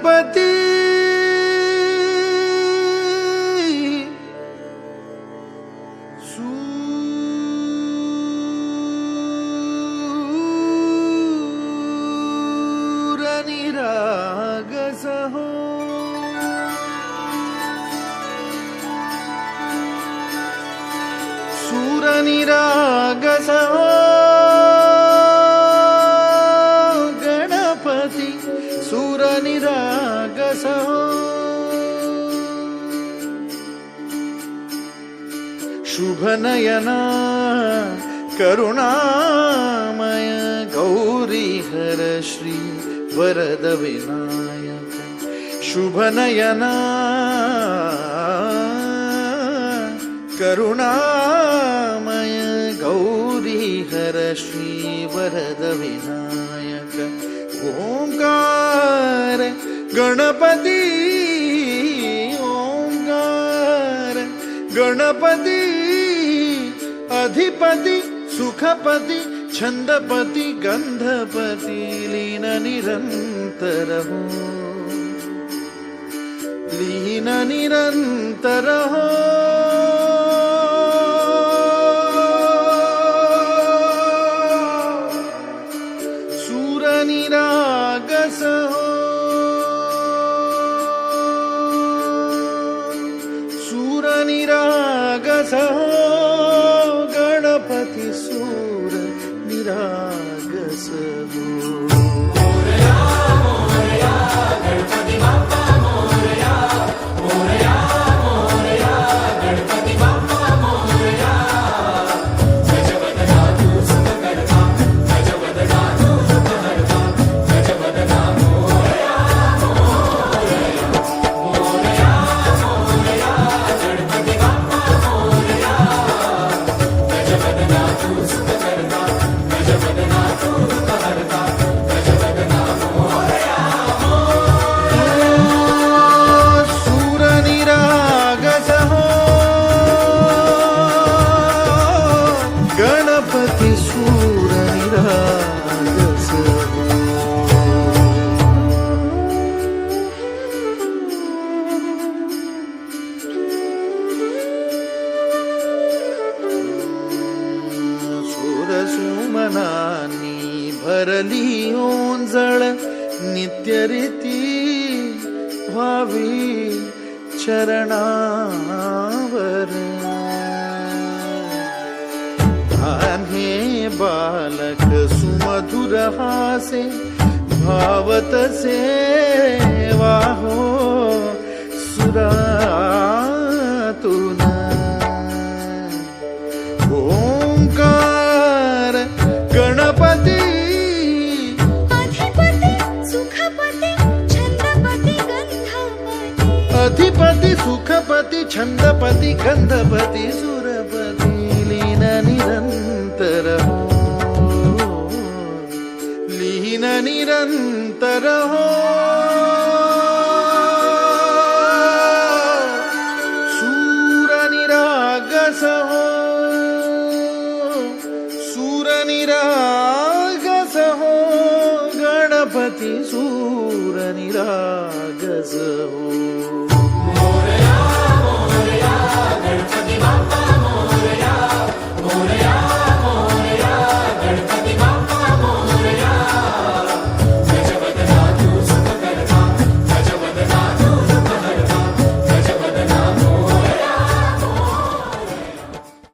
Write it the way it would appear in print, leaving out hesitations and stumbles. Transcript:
गणपती सूरनिरागसहो सूरनिरागसहो गणपति सूरनिरागसहो शुभनयना करुणामय गौरीहर श्री वरद विनायक शुभनयना करुणामय गौरीहर श्री वरद विनायक ओंकार गणपती ओंकार गणपती अधिपति सुखपति छंदपति गंधपति लीन निरंतर हो लीन निरंतर हो सूरनिरागस हो सूरनिरागस हो गणपति सूर निरागस हो मोरया मोरया गणपति बाप्पा मोरया मोरया मोरया गणपति बाप्पा मोरया गजवदना तू सुखकर्ता गजवदना तू सुखहर्ता गजवदना मोरया मोरया मोरया मोरया गणपति बाप्पा मोरया गजवदना तू सुखकर्ता गजवदना तू सुखहर्ता गजवदना मोरया सूरनिरागस हो गणपति सूरनिरागस हो सुमनानी भरली ओंजळ नित्यरीती व्हावी चरणावर आन्हे बालक सुमधुर हासे भावतसे वाहो सुरातून ओंकार गणपती अधिपति सुखपति छंदपति गंधपति अधिपति सुखपति छंदपति गंधपति सुरपति लीन निरंतर हो लीन निरंतर हो सूरनिरागस हो सूरनिरागस हो गणपति सूरनिरागस हो